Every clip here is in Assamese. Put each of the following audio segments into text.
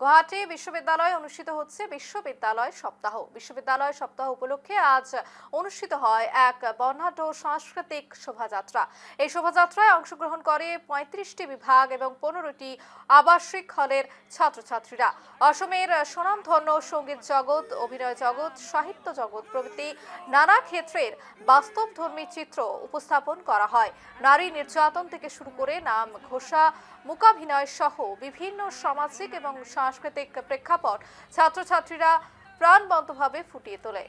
গুয়াহাটি বিশ্ববিদ্যালয়ে অনুষ্ঠিত হচ্ছে বিশ্ববিদ্যালয় সপ্তাহ উপলক্ষে আজ অনুষ্ঠিত হয় এক বর্ণাঢ্য সাংস্কৃতিক শোভাযাত্রা। এই শোভাযাত্রায় অংশগ্রহণ করে ৩৫টি বিভাগ এবং ১৫টি আবাসিক হলের ছাত্রছাত্রীরা। অসমের স্বনামধন্য সঙ্গীত জগৎ, অভিনয় জগৎ, সাহিত্য জগৎ প্রভৃতি নানা ক্ষেত্রের বাস্তবধর্মী চিত্র উপস্থাপন করা হয়। নারী নির্যাতন থেকে শুরু করে নাম ঘোষা, মূকাভিনয় সহ বিভিন্ন সামাজিক এবং সাংস্কৃতিক প্রেক্ষাপট ছাত্রছাত্রীরা প্রাণবন্তভাবে ফুটিয়ে তোলে।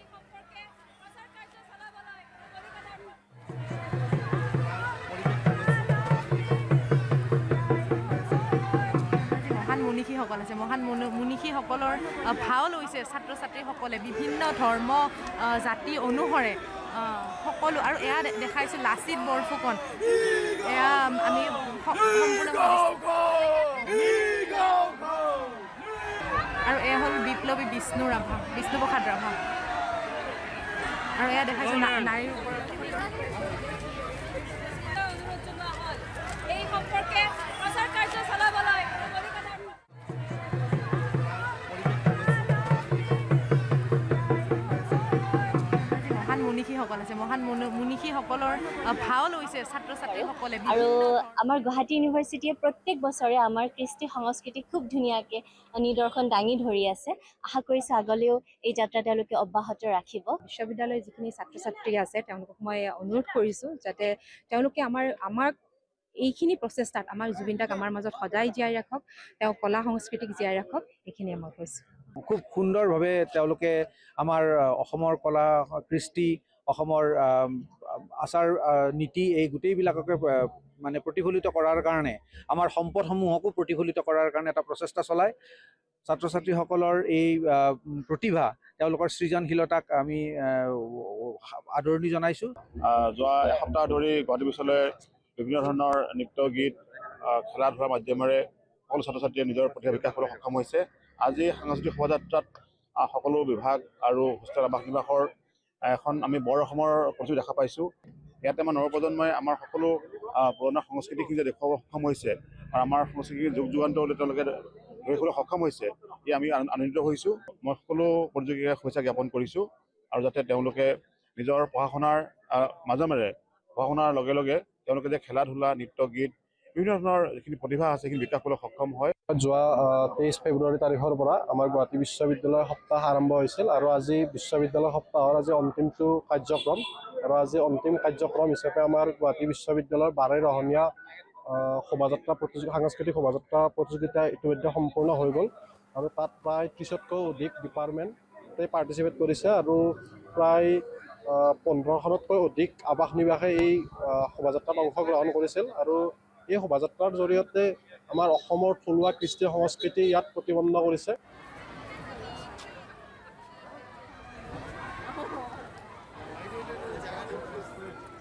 মহান মনীষীসকল আছে, মহান মনীষীসকলৰ ভাও লৈছে ছাত্ৰ ছাত্ৰীসকলে বিভিন্ন ধৰ্ম জাতি অনুসৰে সকলো। আৰু এয়া দেখাইছোঁ লাচিত বৰফুকন, এয়া আমি সম্পূৰ্ণ আৰু এয়া হ'ল বিপ্লৱী বিষ্ণুপ্ৰসাদ ৰাভা। আৰু এয়া দেখাইছোঁ নাৰীৰ এই সম্পৰ্কে প্ৰচাৰ কাৰ্য চলাবলৈ মহান মনীষীসকল আছে, মহান মনীষীসকলৰ ভাও লৈছে ছাত্ৰ ছাত্ৰীসকলে। আৰু আমাৰ গুৱাহাটী ইউনিভাৰ্চিটিয়ে প্ৰত্যেক বছৰে আমাৰ কৃষ্টি সংস্কৃতি খুব ধুনীয়াকৈ নিদৰ্শন দাঙি ধৰি আছে। আশা কৰিছোঁ আগলৈও এই যাত্ৰা তেওঁলোকে অব্যাহত ৰাখিব। বিশ্ববিদ্যালয়ৰ যিখিনি ছাত্ৰ ছাত্ৰী আছে তেওঁলোকক মই অনুৰোধ কৰিছোঁ যাতে তেওঁলোকে আমাক এইখিনি প্ৰচেষ্টাত আমাৰ জুবিন দাক আমাৰ মাজত সদায় জীয়াই ৰাখক, তেওঁ কলা সংস্কৃতিক জীয়াই ৰাখক, এইখিনিয়ে মই কৈছোঁ। খুব সুন্দৰভাৱে তেওঁলোকে আমাৰ অসমৰ কলা কৃষ্টি, অসমৰ আচাৰ নীতি এই গোটেইবিলাককে মানে প্ৰতিফলিত কৰাৰ কাৰণে, আমাৰ সম্পদসমূহকো প্ৰতিফলিত কৰাৰ কাৰণে এটা প্ৰচেষ্টা চলায়। ছাত্ৰ ছাত্ৰীসকলৰ এই প্ৰতিভা, তেওঁলোকৰ সৃজনশীলতাক আমি আদৰণি জনাইছোঁ। যোৱা এসপ্তাহ ধৰি গুৱাহাটী বিশ্ববিদ্যালয়ৰ বিভিন্ন ধৰণৰ নৃত্য গীত, খেলা ধূলাৰ মাধ্যমেৰে সকলো ছাত্ৰ ছাত্ৰীয়ে নিজৰ প্ৰতিভা বিকাশ কৰিবলৈ সক্ষম হৈছে। আজি সাংস্কৃতিক শোভাযাত্ৰাত সকলো বিভাগ আৰু হোষ্টেল আৱাস নিবাসৰ এখন আমি বৰ অসমৰ প্ৰতিযোগিতা দেখা পাইছোঁ। ইয়াতে আমাৰ নৱপ্ৰজন্মই আমাৰ সকলো পুৰণা সংস্কৃতিখিনি যে দেখুৱাব সক্ষম হৈছে আৰু আমাৰ সংস্কৃতিৰ যুগ যুগান্তৰলৈ তেওঁলোকে ধৰিবলৈ সক্ষম হৈছে, এই আমি আনন্দিত হৈছোঁ। মই সকলো প্ৰতিযোগীকে শুভেচ্ছা জ্ঞাপন কৰিছোঁ আৰু যাতে তেওঁলোকে নিজৰ পঢ়া শুনাৰ লগে লগে তেওঁলোকে যে খেলা ধূলা, নৃত্য গীত, বিভিন্ন ধৰণৰ যিখিনি প্ৰতিভা আছে সেইখিনি বিকাশ কৰিবলৈ সক্ষম হয়। যোৱা 23 ফেব্ৰুৱাৰী তাৰিখৰ পৰা আমাৰ গুৱাহাটী বিশ্ববিদ্যালয়ৰ সপ্তাহ আৰম্ভ হৈছিল আৰু আজি বিশ্ববিদ্যালয় সপ্তাহৰ আজি অন্তিমটো কাৰ্যক্ৰম। আৰু আজি অন্তিম কাৰ্যক্ৰম হিচাপে আমাৰ গুৱাহাটী বিশ্ববিদ্যালয়ৰ 12 ৰহণীয়া শোভাযাত্ৰা সাংস্কৃতিক শোভাযাত্ৰা প্ৰতিযোগিতা ইতিমধ্যে সম্পূৰ্ণ হৈ গ'ল। আৰু তাত প্ৰায় 30তকৈও অধিক ডিপাৰ্টমেণ্টে পাৰ্টিচিপেট কৰিছে আৰু প্ৰায় 15খনতকৈ অধিক আৱাস নিবাসে এই শোভাযাত্ৰাত অংশগ্ৰহণ কৰিছিল। আৰু এই শোভাযাত্ৰাৰ জৰিয়তে আমাৰ অসমৰ থলুৱা কৃষ্টি সংস্কৃতি ইয়াত প্ৰতিপন্ন কৰিছে।